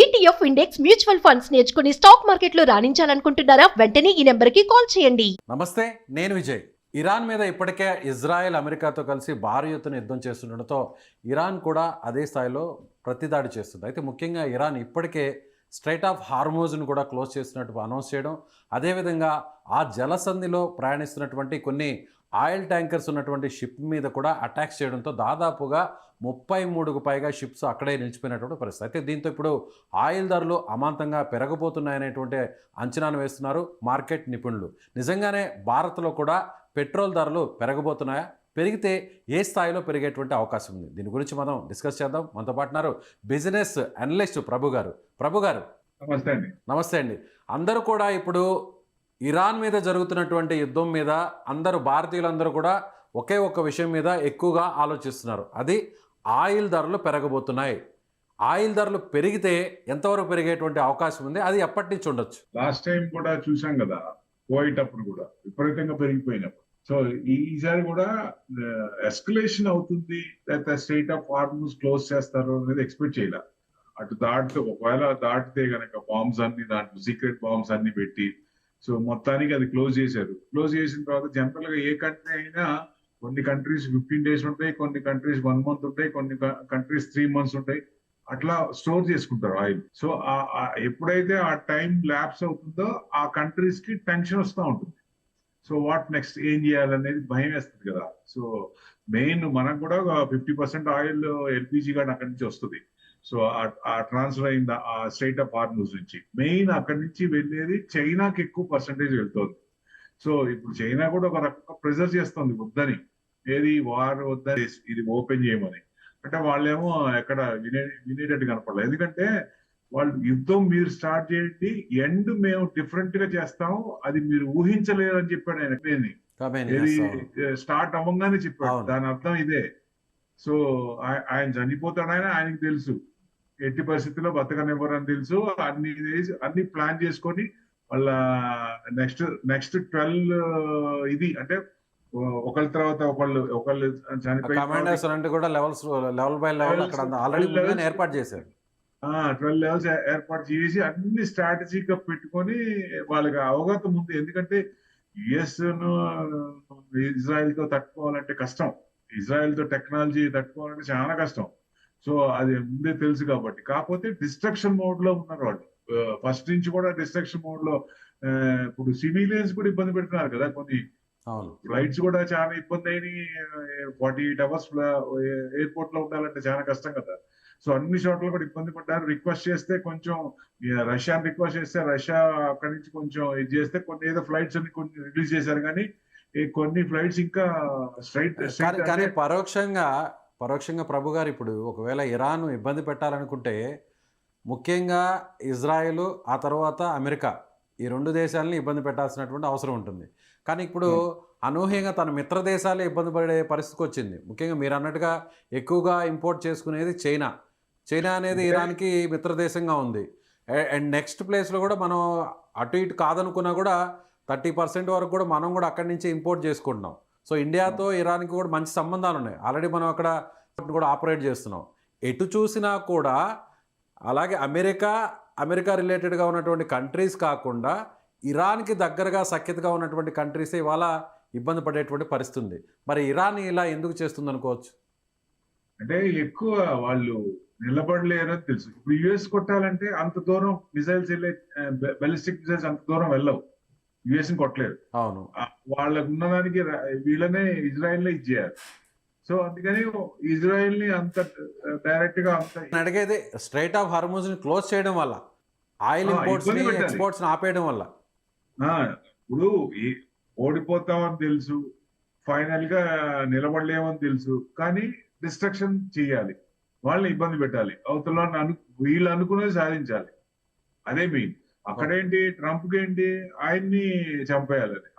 ETF index mutual funds నేర్చుకుని stock మార్కెట్లో రాణించాలనుకుంటున్నారా? వెంటనే ఈ నెంబర్కి కాల్ చేయండి. నమస్తే, నేను విజయ్. ఇరాన్ మీద ఇప్పటికే ఇజ్రాయెల్ అమెరికాతో కలిసి భారీ ఎత్తున యుద్ధం చేస్తుండటంతో ఇరాన్ కూడా అదే స్థాయిలో ప్రతిదాడి చేస్తుంది. అయితే ముఖ్యంగా ఇరాన్ ఇప్పటికే స్ట్రైట్ ఆఫ్ హార్మోజ్ను కూడా క్లోజ్ చేసినట్టు అనౌన్స్ చేయడం, అదేవిధంగా ఆ జలసంధిలో ప్రయాణిస్తున్నటువంటి కొన్ని ఆయిల్ ట్యాంకర్స్ ఉన్నటువంటి షిప్ మీద కూడా అటాక్స్ చేయడంతో దాదాపుగా 33కు పైగా షిప్స్ అక్కడే నిలిచిపోయినటువంటి పరిస్థితి. అయితే దీంతో ఇప్పుడు ఆయిల్ ధరలు అమాంతంగా పెరగబోతున్నాయనేటువంటి అంచనాను వేస్తున్నారు మార్కెట్ నిపుణులు. నిజంగానే భారత్లో కూడా పెట్రోల్ ధరలు పెరగబోతున్నాయా? పెరిగితే ఏ స్థాయిలో పెరిగేటువంటి అవకాశం ఉంది? దీని గురించి మనం డిస్కస్ చేద్దాం. మనతో పాటున్నారు బిజినెస్ అనలిస్ట్ ప్రభు గారు. ప్రభు గారు నమస్తే అండి. నమస్తే అండి. అందరూ కూడా ఇప్పుడు ఇరాన్ మీద జరుగుతున్నటువంటి యుద్ధం మీద అందరూ భారతీయులందరూ కూడా ఒకే ఒక్క విషయం మీద ఎక్కువగా ఆలోచిస్తున్నారు. అది ఆయిల్ ధరలు పెరగబోతున్నాయి. ఆయిల్ ధరలు పెరిగితే ఎంతవరకు పెరిగేటువంటి అవకాశం ఉంది? అది ఎప్పటి నుంచి ఉండొచ్చు? లాస్ట్ టైం కూడా చూసాం కదా, పోయేటప్పుడు కూడా విపరీతంగా పెరిగిపోయినప్పుడు. సో ఈసారి కూడా ఎస్కలేషన్ అవుతుంది, లేకపోతే స్టేట్ ఆఫ్ హార్మోజ్ క్లోజ్ చేస్తారు అనేది ఎక్స్పెక్ట్ చేయాలి. అటు దాటితే ఒకవేళ దాటితే కనుక బాంబ్స్ అన్ని దాంట్లో సీక్రెట్ బాంబ్స్ అన్ని పెట్టి సో మొత్తానికి అది క్లోజ్ చేశారు. క్లోజ్ చేసిన తర్వాత జనరల్ గా ఏ కంట్రీ అయినా కొన్ని కంట్రీస్ 15 days ఉంటాయి, కొన్ని కంట్రీస్ 1 month ఉంటాయి, కొన్ని కంట్రీస్ 3 months ఉంటాయి. అట్లా స్టోర్ చేసుకుంటారు ఆయిల్. సో ఎప్పుడైతే ఆ టైం ల్యాప్స్ అవుతుందో ఆ కంట్రీస్ కి టెన్షన్ వస్తూ ఉంటుంది. సో వాట్ నెక్స్ట్, ఏం చేయాలనేది భయం వేస్తుంది కదా. సో మెయిన్ మనకు కూడా 50% ఆయిల్ ఎల్పిజి గాని అక్కడి నుంచి వస్తుంది. సో ఆ ట్రాన్స్ఫర్ అయింది ఆ స్టేట్ ఆఫ్ హార్మోజ్ నుంచి. మెయిన్ అక్కడి నుంచి వెళ్ళేది చైనాకి ఎక్కువ పర్సంటేజ్ వెళ్తుంది. సో ఇప్పుడు చైనా కూడా ఒక రకంగా ప్రెజర్ చేస్తుంది వద్దని, ఏది వార్ వద్దని, ఇది ఓపెన్ చేయమని. అంటే వాళ్ళేమో ఎక్కడ వినేటట్టు కనపడలేదు. ఎందుకంటే వాళ్ళు యుద్ధం మీరు స్టార్ట్ చేయండి, ఎండ్ మేము డిఫరెంట్ గా చేస్తాము, అది మీరు ఊహించలేరు అని చెప్పాడు ఆయన. ఏది స్టార్ట్ అవ్వగానే చెప్పాడు. దాని అర్థం ఇదే. సో ఆయన చనిపోతాడని ఆయనకి తెలుసు, ఎట్టి పరిస్థితుల్లో బతకనివ్వరని తెలుసు. అన్ని ప్లాన్ చేసుకొని వాళ్ళ నెక్స్ట్ 12 ఇది అంటే ఒకళ్ళ తర్వాత ఒకళ్ళు చనిపోయి లెవెల్ బై లెవెల్ ఏర్పాటు చేశారు. 12 levels ఏర్పాటు చేసి అన్ని స్ట్రాటజీక్ గా పెట్టుకొని వాళ్ళకి అవగాహన ఉంది. ఎందుకంటే యుఎస్ ఇజ్రాయెల్ తో తట్టుకోవాలంటే కష్టం, ఇజ్రాయెల్ తో టెక్నాలజీ తట్టుకోవాలంటే చాలా కష్టం. సో అది ముందే తెలుసు కాబట్టి. కాకపోతే డిస్ట్రక్షన్ మోడ్ లో ఉన్నారు వాళ్ళు. ఫస్ట్ నుంచి కూడా డిస్ట్రక్షన్ మోడ్ లో. ఇప్పుడు సివిలియన్స్ కూడా ఇబ్బంది పెడుతున్నారు కదా, కొన్ని ఫ్లైట్స్ కూడా చాలా ఇబ్బంది అయినాయి. 48 hours ఎయిర్పోర్ట్ లో ఉండాలంటే చాలా కష్టం కదా. సో అన్ని చోట్ల కూడా ఇబ్బంది పడ్డారు. రిక్వెస్ట్ చేస్తే కొంచెం రష్యాని రిక్వెస్ట్ చేస్తే రష్యా అక్కడి నుంచి కొంచెం ఇది చేస్తే కొన్ని ఏదో ఫ్లైట్స్ అన్ని కొన్ని రిలీజ్ చేశారు, కానీ కొన్ని ఫ్లైట్స్ ఇంకా కానీ పరోక్షంగా ప్రభు గారు ఇప్పుడు ఒకవేళ ఇరాన్ ఇబ్బంది పెట్టాలనుకుంటే ముఖ్యంగా ఇజ్రాయెల్, ఆ తర్వాత అమెరికా, ఈ 2 దేశాలని ఇబ్బంది పెట్టాల్సినటువంటి అవసరం ఉంటుంది. కానీ ఇప్పుడు అనూహ్యంగా తన మిత్ర దేశాలే ఇబ్బంది పడే పరిస్థితికి వచ్చింది. ముఖ్యంగా మీరు అన్నట్టుగా ఎక్కువగా ఇంపోర్ట్ చేసుకునేది చైనా అనేది ఇరాన్కి మిత్ర దేశంగా ఉంది. అండ్ నెక్స్ట్ ప్లేస్లో కూడా మనం అటు ఇటు కాదనుకున్నా కూడా 30% వరకు కూడా మనం కూడా అక్కడి నుంచి ఇంపోర్ట్ చేసుకుంటున్నాం. సో ఇండియాతో ఇరాన్కి కూడా మంచి సంబంధాలు ఉన్నాయి. ఆల్రెడీ మనం అక్కడ కూడా ఆపరేట్ చేస్తున్నాం. ఎటు చూసినా కూడా అలాగే అమెరికా రిలేటెడ్గా ఉన్నటువంటి కంట్రీస్ కాకుండా ఇరాన్కి దగ్గరగా సఖ్యతగా ఉన్నటువంటి కంట్రీసే ఇవాళ ఇబ్బంది పడేటువంటి పరిస్థితి ఉంది. మరి ఇరాన్ ఇలా ఎందుకు చేస్తుంది అనుకోవచ్చు? అంటే ఎక్కువ వాళ్ళు నిలబడలేరని తెలుసు. ఇప్పుడు యుఎస్ కొట్టాలంటే అంత దూరం మిసైల్స్ వెళ్ళే బాలిస్టిక్ మిసైల్స్ అంత దూరం వెళ్ళవు, యుఎస్ ని కొట్టలేరు. అవును, వాళ్ళకు ఉన్నదానికి వీళ్ళనే ఇజ్రాయెల్ నే ఇచ్చేయాలి. సో అందుకని ఇజ్రాయెల్ ని అంత డైరెక్ట్ గా అడిగేది స్ట్రైట్ ఆఫ్ హార్మోజ్ ని క్లోజ్ చేయడం వల్ల, ఆయిల్ ఇంపోర్ట్స్ ఎక్స్పోర్ట్స్ ఆపేయడం వల్ల. ఇప్పుడు ఓడిపోతామని తెలుసు, ఫైనల్ గా నిలబడలేమని తెలుసు, కానీ డిస్ట్రక్షన్ చేయాలి, వాళ్ళని ఇబ్బంది పెట్టాలి, అవతల వీళ్ళు అనుకునేది సాధించాలి. అదే మెయిన్. అక్కడేంటి ట్రంప్కి ఏంటి, ఆయన్ని చంపేయాలని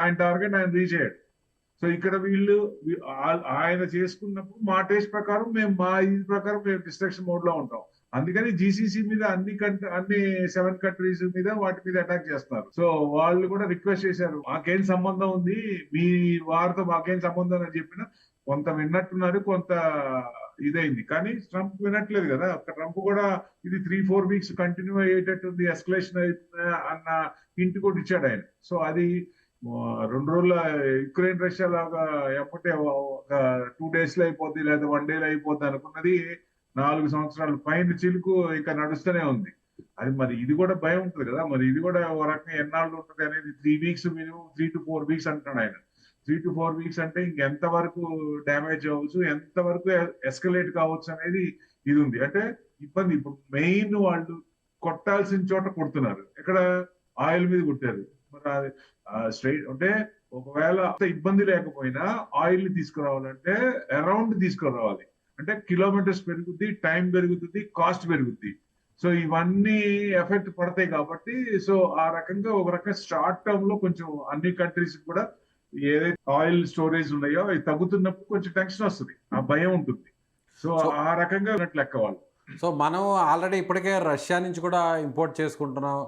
ఆయన టార్గెట్ ఆయన రీచ్ అయ్యాడు. సో ఇక్కడ వీళ్ళు ఆయన చేసుకున్నప్పుడు మా టేస్ట్ ప్రకారం మా ఇది ప్రకారం మేము డిస్ట్రక్షన్ మోడ్ లో ఉంటాం. అందుకని జీసీసీ మీద అన్ని 7 countries మీద వాటి మీద అటాక్ చేస్తున్నారు. సో వాళ్ళు కూడా రిక్వెస్ట్ చేశారు, మాకేం సంబంధం ఉంది మీ వారితో, మాకేం సంబంధం అని చెప్పినా కొంత విన్నట్టున్నారు, కొంత ఇదైంది. కానీ ట్రంప్ వినట్లేదు కదా. ట్రంప్ కూడా ఇది 3-4 వీక్స్ కంటిన్యూ అయ్యేటట్టుంది, ఎస్కలేషన్ అన్న హింట్ కూడా ఇచ్చాడు ఆయన. సో అది 2 రోజుల యుక్రెయిన్ రష్యా లాగా ఎప్పటి ఒక 2 days లో అయిపోద్ది లేదా 1 day లో అయిపోద్ది అనుకున్నది 4 సంవత్సరాల పైన చిలుకు ఇంకా నడుస్తూనే ఉంది. అది మరి ఇది కూడా భయం ఉంటుంది కదా. మరి ఇది కూడా ఒక రకంగా ఎన్నాళ్ళు ఉంటుంది అనేది 3 weeks మినిమం 3 to 4 weeks అంటున్నాడు ఆయన. 3 to 4 weeks అంటే ఇంకెంత వరకు డ్యామేజ్ అవ్వచ్చు, ఎంత వరకు ఎస్కలేట్ కావచ్చు అనేది ఇది ఉంది. అంటే ఇబ్బంది. ఇప్పుడు మెయిన్ వాళ్ళు కొట్టాల్సిన చోట కొడుతున్నారు. ఎక్కడ ఆయిల్ మీద కొట్టారు. మరి స్ట్రైట్ అంటే ఒకవేళ ఇబ్బంది లేకపోయినా ఆయిల్ ని తీసుకురావాలంటే అరౌండ్ తీసుకురావాలి. అంటే కిలోమీటర్స్ పెరుగుద్ది, టైం పెరుగుతుంది, కాస్ట్ పెరుగుద్ది. సో ఇవన్నీ ఎఫెక్ట్ పడతాయి కాబట్టి సో ఆ రకంగా ఒక రకంగా షార్ట్ టర్మ్ లో కొంచెం అన్ని కంట్రీస్ కూడా ఏదైతే ఆయిల్ స్టోరేజ్ ఉన్నాయో అవి తగ్గుతున్నప్పుడు కొంచెం టెన్షన్ వస్తుంది, ఆ భయం ఉంటుంది. సో ఆ రకంగా లెక్క వాళ్ళు. సో మనం ఆల్రెడీ ఇప్పటికే రష్యా నుంచి కూడా ఇంపోర్ట్ చేసుకుంటున్నాం.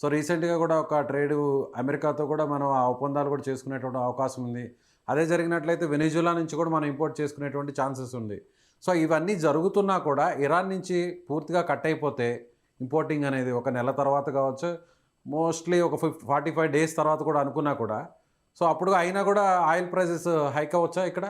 సో రీసెంట్గా కూడా ఒక ట్రేడ్ అమెరికాతో కూడా మనం ఆ ఒప్పందాలు కూడా చేసుకునేటువంటి అవకాశం ఉంది. అదే జరిగినట్లయితే వెనిజులా నుంచి కూడా మనం ఇంపోర్ట్ చేసుకునేటువంటి ఛాన్సెస్ ఉంది. సో ఇవన్నీ జరుగుతున్నా కూడా ఇరాన్ నుంచి పూర్తిగా కట్ అయిపోతే ఇంపోర్టింగ్ అనేది ఒక నెల తర్వాత కావచ్చు, మోస్ట్లీ ఒక 45 days తర్వాత కూడా అనుకున్నా కూడా సో అప్పుడు అయినా కూడా ఆయిల్ ప్రైసెస్ హైక్ అవ్వచ్చా ఇక్కడ?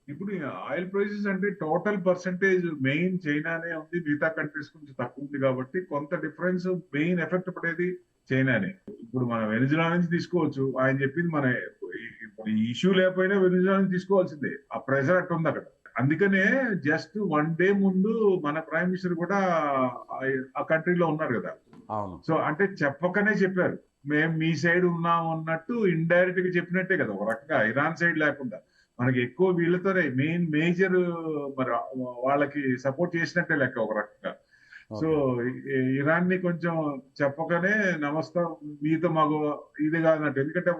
ఇప్పుడు ఆయిల్ ప్రైసెస్ అంటే టోటల్ పర్సెంటేజ్ మెయిన్ చైనానే ఉంది, మిగతా కంట్రీస్ కొంచెం తక్కువ ఉంది కాబట్టి కొంత డిఫరెన్స్ మెయిన్ ఎఫెక్ట్ పడేది చైనానే. ఇప్పుడు మనం వెనిజులా నుంచి తీసుకోవచ్చు. ఆయన చెప్పింది మన ఇష్యూ లేకపోయినా వెనిజులా నుంచి తీసుకోవాల్సిందే. ఆ ప్రెషర్ అట్టు ఉంది అక్కడ. అందుకనే జస్ట్ 1 day ముందు మన ప్రైమ్ మినిస్టర్ కూడా ఆ కంట్రీలో ఉన్నారు కదా. అవును. సో అంటే చెప్పకనే చెప్పారు, మేము మీ సైడ్ ఉన్నాం అన్నట్టు ఇండైరెక్ట్ గా చెప్పినట్టే కదా. ఒక రకంగా ఇరాన్ సైడ్ లేకుండా మనకి ఎక్కువ వీళ్ళతోనే మేజర్ మరి వాళ్ళకి సపోర్ట్ చేసినట్టే లెక్క ఒక రకంగా. సో ఇరాన్ ని కొంచెం చెప్పకనే నమస్కారం మీతో మాకు ఇది కాదన్నట్టు. ఎందుకంటే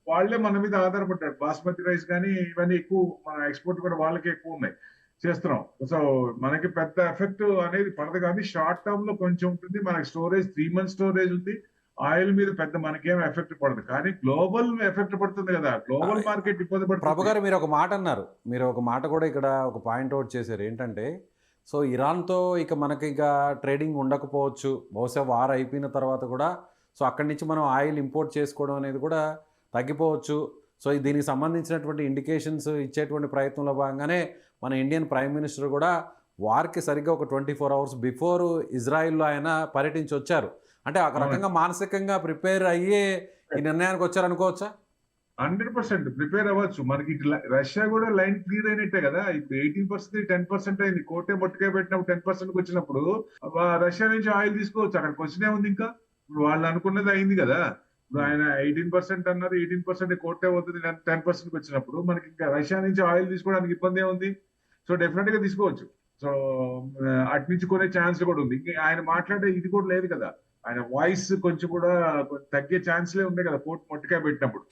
వాళ్ళే మన మీద ఆధారపడ్డారు. బాస్మతి రైస్ కానీ ఇవన్నీ ఎక్కువ మన ఎక్స్పోర్ట్ కూడా వాళ్ళకే ఎక్కువ ఉన్నాయి, చేస్తున్నాం. సో మనకి పెద్ద ఎఫెక్ట్ అనేది పడదు కానీ షార్ట్ టర్మ్ లో కొంచెం ఉంటుంది. మనకి స్టోరేజ్ 3 months స్టోరేజ్ ఉంది. ఆయిల్ మీద పెద్ద మనకేం ఎఫెక్ట్ పడదు కానీ గ్లోబల్ ఎఫెక్ట్ పడుతుంది కదా. గ్లోబల్ మార్కెట్ ఇబ్బంది పడుతుంది. ప్రభు గారు మీరు ఒక మాట అన్నారు, మీరు ఒక మాట కూడా ఇక్కడ ఒక పాయింట్ అవుట్ చేశారు. ఏంటంటే సో ఇరాన్తో ఇక మనకి ఇక ట్రేడింగ్ ఉండకపోవచ్చు, బహుశా వార్ అయిపోయిన తర్వాత కూడా సో అక్కడి నుంచి మనం ఆయిల్ ఇంపోర్ట్ చేసుకోవడం అనేది కూడా తగ్గిపోవచ్చు. సో దీనికి సంబంధించినటువంటి ఇండికేషన్స్ ఇచ్చేటువంటి ప్రయత్నంలో భాగంగానే మన ఇండియన్ ప్రైమ్ మినిస్టర్ కూడా వార్కి సరిగ్గా ఒక 24 hours బిఫోర్ ఇజ్రాయిల్లో ఆయన పర్యటించి వచ్చారు. అంటే ఒక రకంగా మానసికంగా ప్రిపేర్ అయ్యే ఈ నిర్ణయానికి వచ్చారు అనుకోవచ్చా? 100% ప్రిపేర్ అవ్వచ్చు. మనకి రష్యా కూడా లైన్ క్లియర్ అయినట్టే కదా. ఇప్పుడు 18% 10% అయింది. కోటే మొట్టకాయ పెట్టినప్పుడు 10% వచ్చినప్పుడు రష్యా నుంచి ఆయిల్ తీసుకోవచ్చు. అక్కడ క్వశ్చన్ ఏముంది ఇంకా? ఇప్పుడు వాళ్ళు అనుకున్నది అయింది కదా. ఇప్పుడు ఆయన 18% అన్నారు, 18% కోటే అవుతుంది 10% వచ్చినప్పుడు మనకి ఇంకా రష్యా నుంచి ఆయిల్ తీసుకోవడానికి ఇబ్బంది ఏముంది? సో డెఫినెట్ గా తీసుకోవచ్చు. సో అటు నుంచి కొనే ఛాన్స్ కూడా ఉంది. ఇంకా ఆయన మాట్లాడే ఇది కూడా లేదు కదా. ఆయన వాయిస్ కొంచెం కూడా తగ్గే ఛాన్స్లే ఉన్నాయి కదా కోట్ మొట్టకాయ పెట్టినప్పుడు.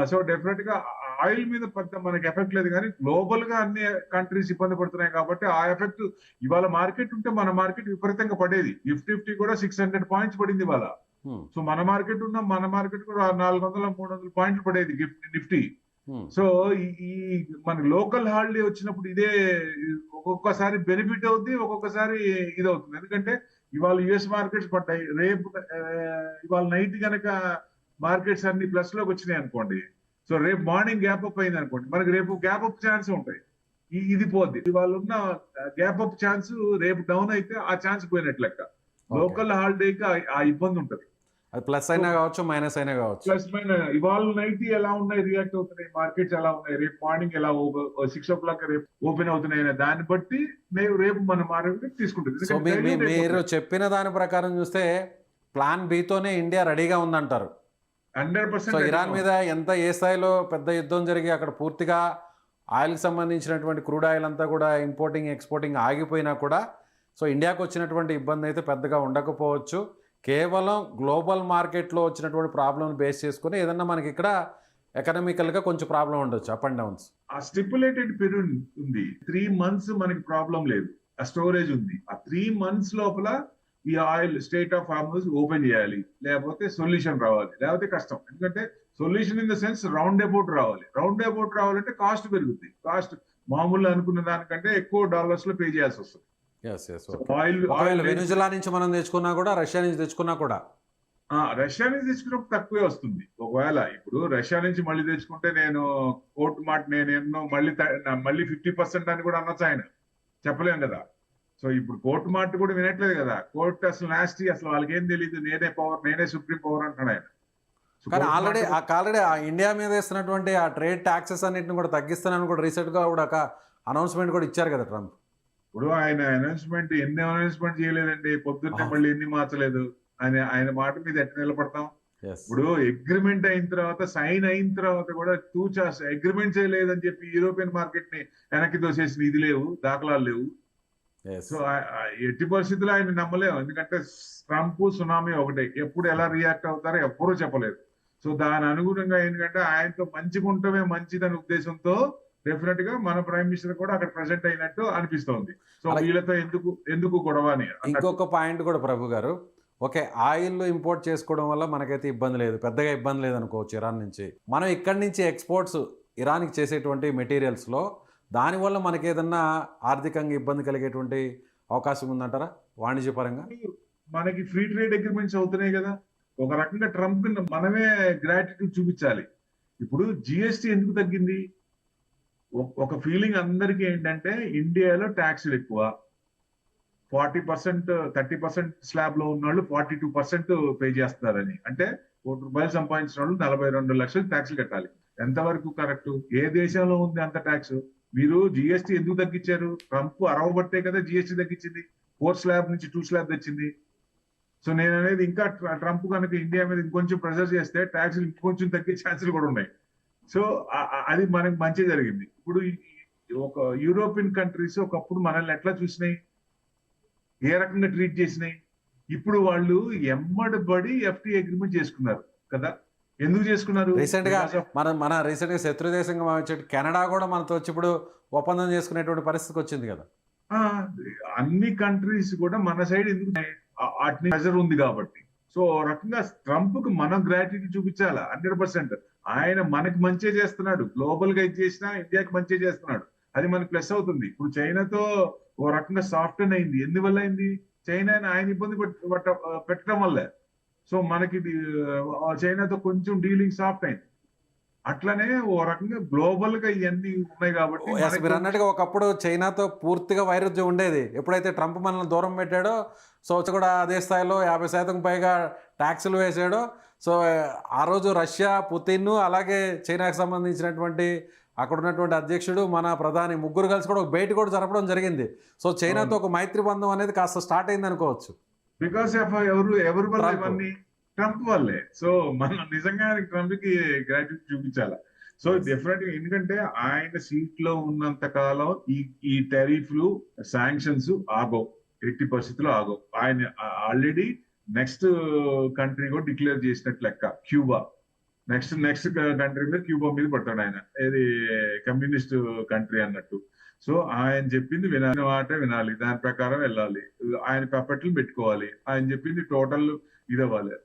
సో డెఫినెట్ గా ఆయిల్ మీద పెద్ద మనకి ఎఫెక్ట్ లేదు కానీ గ్లోబల్ గా అన్ని కంట్రీస్ ఇబ్బంది పడుతున్నాయి కాబట్టి ఆ ఎఫెక్ట్ ఇవాళ మార్కెట్ ఉంటే మన మార్కెట్ విపరీతంగా పడేది. నిఫ్టీ కూడా 600 points పడింది ఇవాళ. సో మన మార్కెట్ కూడా 400-300 points పడేది నిఫ్టీ. సో ఈ మన లోకల్ హాలిడే వచ్చినప్పుడు ఇదే ఒక్కొక్కసారి బెనిఫిట్ అవుతుంది, ఒక్కొక్కసారి ఇది అవుతుంది. ఎందుకంటే ఇవాళ యుఎస్ మార్కెట్స్ పడ్డాయి, రేపు ఇవాళ నైట్ కనుక మార్కెట్స్ అన్ని ప్లస్ లోకి వచ్చినాయి అనుకోండి, సో రేపు మార్నింగ్ గ్యాప్ అప్ అయింది అనుకోండి, మనకి రేపు గ్యాప్ అప్ ఛాన్స్ ఉంటాయి. ఇది పోద్ది. ఇవాళ ఉన్న గ్యాప్ అప్ ఛాన్స్ రేపు డౌన్ అయితే ఆ ఛాన్స్ పోయినట్లు లెక్క. లోకల్ హాలిడేకి ఆ ఇబ్బంది ఉంటుంది. అది ప్లస్ అయినా కావచ్చు, మైనస్ అయినా కావచ్చు. ప్లస్ మైనస్ ఇవాళ నైట్ ఎలా ఉన్నాయి రియాక్ట్ అవుతున్నాయి మార్కెట్స్, ఎలా ఉన్నాయి రేపు మార్నింగ్ ఎలా 6 o'clock రేపు ఓపెన్ అవుతున్నాయి దాన్ని బట్టి రేపు మన మార్కెట్ తీసుకుంటుంది. సో మీరు చెప్పిన దాని ప్రకారం చూస్తే ప్లాన్ బితోనే ఇండియా రెడీగా ఉందంటారు. 100%. సో ఇరాన్ మీద ఏ స్థాయిలో పెద్ద యుద్ధం జరిగి అక్కడ పూర్తిగా ఆయిల్కి సంబంధించినటువంటి క్రూడ్ ఆయిల్ అంతా కూడా ఇంపోర్టింగ్ ఎక్స్పోర్టింగ్ ఆగిపోయినా కూడా సో ఇండియాకు వచ్చినటువంటి ఇబ్బంది అయితే పెద్దగా ఉండకపోవచ్చు. కేవలం గ్లోబల్ మార్కెట్లో వచ్చినటువంటి ప్రాబ్లమ్ బేస్ చేసుకుని ఏదన్నా మనకి ఇక్కడ ఎకనామికల్గా కొంచెం ప్రాబ్లం ఉండొచ్చు, అప్ అండ్ డౌన్స్. ఆ స్టిపులేటెడ్ పీరియడ్ ఉంది, 3 months మనకి ప్రాబ్లం లేదు, ఆ స్టోరేజ్ ఉంది. ఆ 3 months లోపల ఈ oil state of Hormuz open చేయాలి, లేకపోతే సొల్యూషన్ రావాలి, లేకపోతే కష్టం. ఎందుకంటే solution in the sense round about రావాలి. రౌండ్ అబౌట్ రావాలంటే కాస్ట్ పెరుగుద్ది. కాస్ట్ మామూలు అనుకున్న దానికంటే ఎక్కువ డాలర్స్ లో పే చేయాల్సి వస్తుంది. Yes yes so okay. Oil ఒకవేళ వెనిజులా నుంచి మనం తెచ్చుకున్నా కూడా, రష్యా నుంచి తెచ్చుకున్నా కూడా రష్యా నుంచి తెచ్చుకున్నప్పుడు తక్కువే వస్తుంది. ఒకవేళ ఇప్పుడు రష్యా నుంచి మళ్ళీ తెచ్చుకుంటే నేను కోర్టు మాట నేను ఎన్నో మళ్ళీ 50% అని కూడా అనొచ్చు ఆయన, చెప్పలేం కదా. సో ఇప్పుడు కోర్టు మాట కూడా వినట్లేదు కదా. కోర్టు అసలు నాస్టీ, అసలు వాళ్ళకి ఏం తెలియదు, నేనే పవర్, నేనే సుప్రీం పవర్ అంటున్నాడు ఆయన. సో కానీ కోర్టు మాట ఆల్రెడీ ఆ ఇండియా మీద వేస్తున్నటువంటి ఆ ట్రేడ్ ట్యాక్సెస్ అన్నింటిని కూడా తగ్గిస్తానని కూడా రీసెంట్గా కూడా ఒక అనౌన్స్మెంట్ కూడా ఇచ్చారు కదా ట్రంప్. ఇప్పుడు ఆయన ఎన్ని అనౌన్స్మెంట్ చేయలేదండి, పొద్దున్నే Ah. మళ్ళీ ఎన్ని మార్చలేదు. ఆయన మాట మీద ఎట్లా నిలబడతాం. ఎస్ ఇప్పుడు అగ్రిమెంట్ అయిన తర్వాత, సైన్ అయిన తర్వాత కూడా అగ్రిమెంట్ చేయలేదని చెప్పి యూరోపియన్ మార్కెట్ ని వెనక్కి దోసేసిన ఇది లేవు, దాఖలాలు లేవు. ఎస్ సో ఎట్టి పరిస్థితుల్లో ఆయన నమ్మలేము, ఎందుకంటే ట్రంప్ సునామీ ఒకటే, ఎప్పుడు ఎలా రియాక్ట్ అవుతారో ఎవ్వరూ చెప్పలేదు. సో దాని అనుగుణంగా ఏంటంటే ఆయనతో మంచిగా ఉండటమే మంచిదనే ఉద్దేశంతో డెఫినెట్ గా మన ప్రైమ్ మినిస్టర్ కూడా అక్కడ ప్రెసెంట్ అయినట్టు అనిపిస్తోంది. సో అలాగే వీళ్ళతో ఎందుకు గొడవ అని అన్నట్టు. ఇంకొక పాయింట్ కూడా ప్రభు గారు, ఓకే ఆయిల్ ఇంపోర్ట్ చేసుకోవడం వల్ల మనకైతే ఇబ్బంది లేదు, పెద్దగా ఇబ్బంది లేదు అనుకోవచ్చు ఇరాన్ నుంచి. మనం ఇక్కడి నుంచి ఎక్స్పోర్ట్స్ ఇరాన్కి చేసేటువంటి మెటీరియల్స్లో దానివల్ల మనకి ఏదన్నా ఆర్థికంగా ఇబ్బంది కలిగేటువంటి అవకాశం ఉందంటారా వాణిజ్యపరంగా? మనకి ఫ్రీ ట్రేడ్ అగ్రిమెంట్స్ అవుతున్నాయి కదా. ఒక రకంగా ట్రంప్ మనమే గ్రాటిట్యూడ్ చూపించాలి. ఇప్పుడు జిఎస్టీ ఎందుకు తగ్గింది? ఒక ఫీలింగ్ అందరికీ ఏంటంటే ఇండియాలో ట్యాక్స్లు ఎక్కువ, 40% 30% స్లాబ్ లో ఉన్న వాళ్ళు 42% పే చేస్తున్నారని. అంటే ₹1 సంపాదించిన వాళ్ళు 42 లక్షలు ట్యాక్స్లు కట్టాలి. ఎంతవరకు కరెక్ట్? ఏ దేశంలో ఉంది అంత ట్యాక్స్? మీరు జిఎస్టీ ఎందుకు తగ్గించారు? ట్రంప్ అరవబట్టే కదా జిఎస్టీ తగ్గించింది, 4 స్లాబ్ నుంచి 2 స్లాబ్ తెచ్చింది. సో నేను అనేది ఇంకా ట్రంప్ కనుక ఇండియా మీద ఇంకొంచెం ప్రెషర్ చేస్తే ట్యాక్స్లు ఇంకొంచెం తగ్గే ఛాన్సులు కూడా ఉన్నాయి. సో అది మనకు మంచి జరిగింది. ఇప్పుడు ఒక యూరోపియన్ కంట్రీస్ ఒకప్పుడు మనల్ని ఎట్లా చూసినాయి, ఏ రకంగా ట్రీట్ చేసినాయి, ఇప్పుడు వాళ్ళు ఎమ్మడబడి ఎఫ్టీ అగ్రిమెంట్ చేసుకున్నారు కదా. ఎందుకు చేసుకున్నారు? రీసెంట్ గా మన రీసెంట్ గా శత్రు దేశంగా వచ్చే కెనడా కూడా మనతో వచ్చి ఇప్పుడు ఒప్పందం చేసుకునేటువంటి పరిస్థితికి వచ్చింది కదా. అన్ని కంట్రీస్ కూడా మన సైడ్ ఎందుకు వాటిని ప్రెజర్ ఉంది కాబట్టి. సో రకంగా ట్రంప్ కు మనం గ్రాటిట్యూడ్ చూపించాలా 100%. ఆయన మనకి మంచి చేస్తున్నాడు, గ్లోబల్ గా ఇది చేసినా ఇండియాకి మంచి చేస్తున్నాడు, అది మనకి ప్లస్ అవుతుంది. ఇప్పుడు చైనాతో ఓ రకంగా సాఫ్ట్ అయింది. ఎందువల్ల అయింది? చైనా ఆయన ఇబ్బంది పెట్టడం వల్లే. సో మనకి చైనాతో కొంచెం డీలింగ్ సాఫ్ట్ అయింది. అట్లనే ఓ రకంగా గ్లోబల్ గా ఇవన్నీ ఉన్నాయి కాబట్టి మీరు అన్నట్టుగా ఒకప్పుడు చైనాతో పూర్తిగా వైరుధ్యం ఉండేది. ఎప్పుడైతే ట్రంప్ మనల్ని దూరం పెట్టాడో, సో కూడా అదే స్థాయిలో 50% పైగా ట్యాక్సులు వేసాడో, సో ఆ రోజు రష్యా పుతిన్ అలాగే చైనాకి సంబంధించినటువంటి అక్కడ ఉన్నటువంటి అధ్యక్షుడు మన ప్రధాని ముగ్గురు కలిసి కూడా ఒక భేటీ కూడా జరపడం జరిగింది. సో చైనాతో ఒక మైత్రి బంధం అనేది కాస్త స్టార్ట్ అయింది అనుకోవచ్చు. బికాస్ ఆఫ్ ఎవరి వల్ల ఇవన్నీ? ట్రంప్ వల్లే. సో మనం నిజంగా ట్రంప్ కి గ్రాటిట్యూడ్ చూపించాలి. సో డెఫినెట్ గా, ఎందుకంటే ఆయన సీట్ లో ఉన్నంత కాలం ఈ టారిఫ్లు శాంక్షన్స్ ఆగవు, ఎట్టి పరిస్థితుల్లో ఆగవు. ఆయన ఆల్రెడీ నెక్స్ట్ కంట్రీ కూడా డిక్లేర్ చేసినట్టు లెక్క, క్యూబా. నెక్స్ట్ కంట్రీ మీద క్యూబా మీద పడతాడు ఆయన, ఏది కమ్యూనిస్ట్ కంట్రీ అన్నట్టు. సో ఆయన చెప్పింది వినాలి, దాని ప్రకారం వెళ్ళాలి, ఆయన పప్పట్లు పెట్టుకోవాలి, ఆయన చెప్పింది టోటల్ ఇది అవ్వాలి.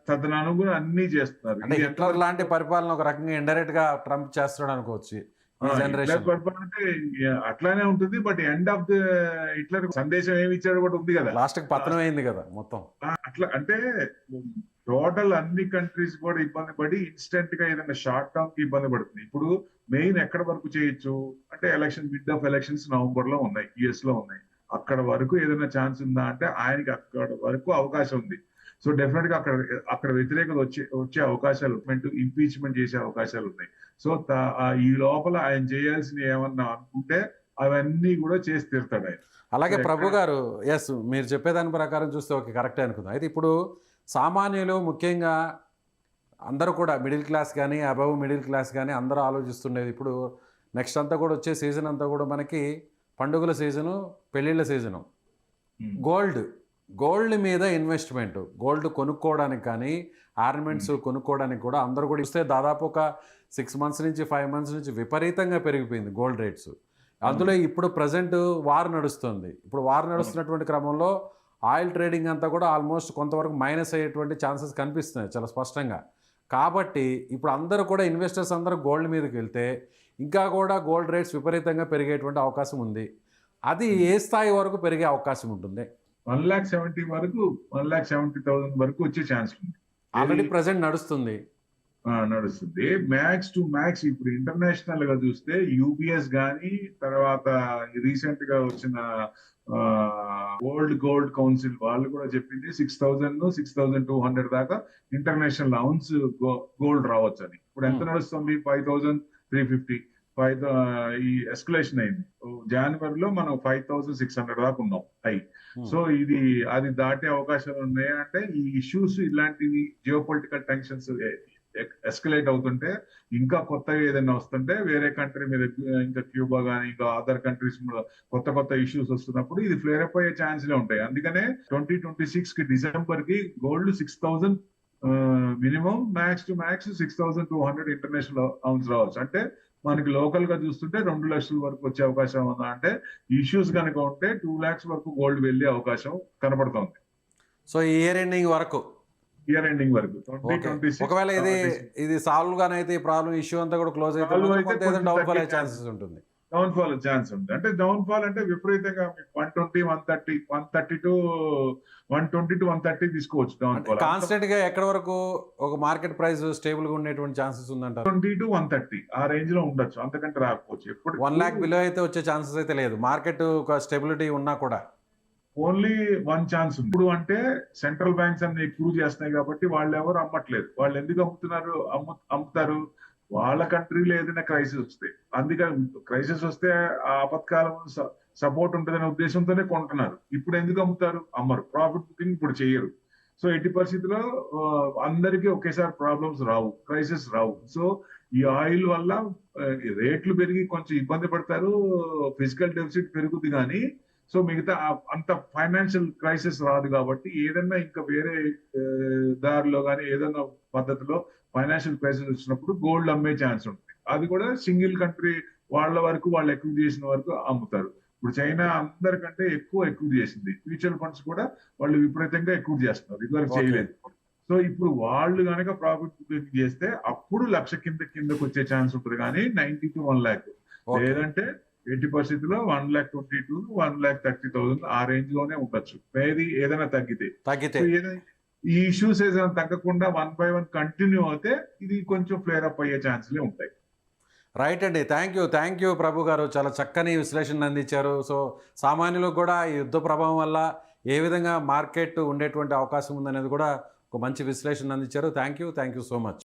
తదనుగుణంగా అన్ని చేస్తున్నారు. అంటే హిట్లర్ లాంటి పరిపాలన ఒక రకంగా ఇండైరెక్ట్ గా ట్రంప్ చేస్తున్నాడు అనుకోవచ్చు. పరిపాలన అంటే అట్లానే ఉంటుంది. But end of the Hitler సందేశం ఏమి ఇచ్చాడు కూడా ఉంది కదా, లాస్ట్ కి పతనం అయింది కదా మొత్తం. అట్లా అంటే టోటల్ అన్ని కంట్రీస్ కూడా ఇబ్బంది పడి ఇన్స్టెంట్ గా ఏదైనా షార్ట్ టర్మ్ కి ఇబ్బంది పడుతుంది. ఇప్పుడు మెయిన్ ఎక్కడ వరకు చేయొచ్చు అంటే మిడ్ ఆఫ్ ఎలక్షన్స్ నవంబర్ లో ఉన్నాయి, యుఎస్ లో ఉన్నాయి. అక్కడ వరకు ఏదైనా ఛాన్స్ ఉందా అంటే ఆయనకి అక్కడ వరకు అవకాశం ఉంది. సో డెఫినెట్ గా అక్కడ వ్యతిరేకత వచ్చే అవకాశాలు, ఇంపీచ్మెంట్ చేసే అవకాశాలు ఉన్నాయి. సో ఈ లోపల ఆయన చేయాల్సిన ఏమన్నా అనుకుంటే అవన్నీ కూడా చేసి తీరుతాడు ఆయన. అలాగే ప్రభు గారు, ఎస్ మీరు చెప్పేదాని ప్రకారం చూస్తే ఓకే కరెక్టే అనుకుందాం. అయితే ఇప్పుడు సామాన్యులు ముఖ్యంగా అందరూ కూడా మిడిల్ క్లాస్ కానీ అబవ్ మిడిల్ క్లాస్ కానీ అందరూ ఆలోచిస్తుండేది ఇప్పుడు నెక్స్ట్ అంతా కూడా వచ్చే సీజన్ అంతా కూడా మనకి పండుగల సీజను, పెళ్ళిళ్ళ సీజను. గోల్డ్ మీద ఇన్వెస్ట్మెంట్, గోల్డ్ కొనుక్కోవడానికి కానీ ఆర్నమెంట్స్ కొనుక్కోవడానికి కూడా అందరూ కూడా ఇస్తే దాదాపు ఒక 6 months నుంచి 5 months నుంచి విపరీతంగా పెరిగిపోయింది గోల్డ్ రేట్స్. అందులో ఇప్పుడు ప్రజెంట్ వార్ నడుస్తుంది. ఇప్పుడు వార్ నడుస్తున్నటువంటి క్రమంలో ఆయిల్ ట్రేడింగ్ అంతా కూడా ఆల్మోస్ట్ కొంతవరకు మైనస్ అయ్యేటువంటి ఛాన్సెస్ కనిపిస్తున్నాయి చాలా స్పష్టంగా. కాబట్టి ఇప్పుడు అందరూ కూడా ఇన్వెస్టర్స్ అందరూ గోల్డ్ మీదకి వెళ్తే ఇంకా కూడా గోల్డ్ రేట్స్ విపరీతంగా పెరిగేటువంటి అవకాశం ఉంది. అది ఏ స్థాయి వరకు పెరిగే అవకాశం ఉంటుంది? 1,70,000 వరకు 1,70,000 వరకు వచ్చే ఛాన్స్ ఉంది. ఆల్రెడీ ప్రెసెంట్ నడుస్తుంది. నడుస్తుంది. మ్యాక్స్ టు మ్యాక్స్ ఇప్పుడు ఇంటర్నేషనల్ గా చూస్తే యూబిఎస్ గానీ, తర్వాత రీసెంట్ గా వచ్చిన వరల్డ్ గోల్డ్ కౌన్సిల్ వాళ్ళు కూడా చెప్పింది 6,000 6,200 దాకా ఇంటర్నేషనల్ ఔన్స్ గోల్డ్ రావచ్చు అని. ఇప్పుడు ఎంత నడుస్తుంది? 5,350. ఈ ఎస్కలేషన్ అయింది. జనవరిలో మనం 5,600 దాకా ఉన్నాం హై. సో అది దాటే అవకాశాలు ఉన్నాయి. అంటే ఈ ఇష్యూస్ ఇలాంటివి జియోపొలిటికల్ టెన్షన్స్ ఎస్కలేట్ అవుతుంటే, ఇంకా కొత్తగా ఏదైనా వస్తుంటే వేరే కంట్రీ మీద, ఇంకా క్యూబా కానీ ఇంకా అదర్ కంట్రీస్ కొత్త ఇష్యూస్ వస్తున్నప్పుడు ఇది ఫ్లేర్ అప్ అయ్యే ఛాన్స్లే ఉంటాయి. అందుకనే 2026 కి డిసెంబర్ కి gold 6,000 minimum, max to max 6,200 international ounce రావచ్చు. అంటే మనకి లోకల్ గా చూస్తుంటే 2 లక్షల వరకు వచ్చే అవకాశం ఉందా అంటే, ఇష్యూస్ కనుక ఉంటే 2 lakhs వరకు గోల్డ్ వెళ్ళే అవకాశం కనపడుతోంది. సో ఈ ఇయర్ ఎండింగ్ వరకు ఒకవేళ ఇది సాల్వ్ గానైతే ఈ ప్రాబ్లం ఇష్యూ అంతా కూడా క్లోజ్ అయితే డౌన్ ఫాల్ అయ్యే ఛాన్సెస్ ఉంటుంది. డౌన్ ఫాల్ ఛాన్స్ ఉంది. అంటే డౌన్ ఫాల్ అంటే విపరీతంగా 120, 130 to 130 తీసుకోవచ్చు. డౌన్ ఫాల్ కాన్స్టెంట్ గా ఎక్కడ వరకు ఒక మార్కెట్ ప్రైస్ స్టేబుల్ గా ఉండేటువంటి ఛాన్సెస్ ఉందంటారు? 20 to 130 ఆ రేంజ్ లో ఉండొచ్చు, అంతకంటే రాకపోవచ్చు. ఎప్పుడు 1 lakh బిలో అయితే వచ్చే ఛాన్సెస్ అయితే లేదు. మార్కెట్ ఒక స్టెబిలిటీ ఉన్నా కూడా ఓన్లీ 1 ఛాన్స్ ఉంది. ఇప్పుడు అంటే సెంట్రల్ బ్యాంక్స్ అన్ని ఎక్కువ చేస్తున్నాయి కాబట్టి వాళ్ళు ఎవరు అమ్మట్లేదు. వాళ్ళు ఎందుకు అమ్ముతారు? వాళ్ళ కంట్రీలో ఏదైనా క్రైసిస్ వస్తే, అందుకని క్రైసిస్ వస్తే ఆ ఆపత్కాలం సపోర్ట్ ఉంటుందనే ఉద్దేశంతోనే కొంటున్నారు. ఇప్పుడు ఎందుకు అమ్ముతారు? అమ్మరు. ప్రాఫిట్ బుకింగ్ ఇప్పుడు చేయరు. సో ఎట్టి పరిస్థితుల్లో అందరికీ ఒకేసారి ప్రాబ్లమ్స్ రావు, క్రైసిస్ రావు. సో ఈ ఆయిల్ వల్ల రేట్లు పెరిగి కొంచెం ఇబ్బంది పడతారు, ఫిజికల్ డెఫిసిట్ పెరుగుద్ది కానీ సో మిగతా అంత ఫైనాన్షియల్ క్రైసిస్ రాదు. కాబట్టి ఏదన్నా ఇంకా వేరే దారిలో కానీ ఏదన్నా పద్ధతిలో ఫైనాన్షియల్ క్రైసిస్ వచ్చినప్పుడు గోల్డ్ అమ్మే ఛాన్స్ ఉంటుంది. అది కూడా సింగిల్ కంట్రీ వాళ్ళ వరకు, వాళ్ళు ఎక్కువ చేసిన వరకు అమ్ముతారు. ఇప్పుడు చైనా అందరికంటే ఎక్కువ చేసింది. ఫ్యూచర్ ఫండ్స్ కూడా వాళ్ళు విపరీతంగా ఎక్కువ చేస్తున్నారు, ఇదివరకు చేయలేదు. సో ఇప్పుడు వాళ్ళు కనుక ప్రాఫిట్ బుకింగ్ చేస్తే అప్పుడు 1,00,000 కిందకు వచ్చే ఛాన్స్ ఉంటుంది. కానీ 90 to 1 lakh లేదంటే 80% 1,22,000 1,30,000 ఆ రేంజ్ లోనే ఉండొచ్చు. ఏదైనా తగ్గితే ఈ ఇష్యూస్ ఏదైనా తగ్గకుండా 1 by 1 కంటిన్యూ అయితే ఇది కొంచెం ఫ్లేర్ అప్ అయ్యే ఛాన్స్లే ఉంటాయి. రైట్ అండి. థ్యాంక్ యూ ప్రభు గారు, చాలా చక్కని విశ్లేషణ అందించారు. సో సామాన్యులకు కూడా ఈ యుద్ధ ప్రభావం వల్ల ఏ విధంగా మార్కెట్ ఉండేటువంటి అవకాశం ఉందనేది కూడా ఒక మంచి విశ్లేషణ అందించారు. Thank you so much.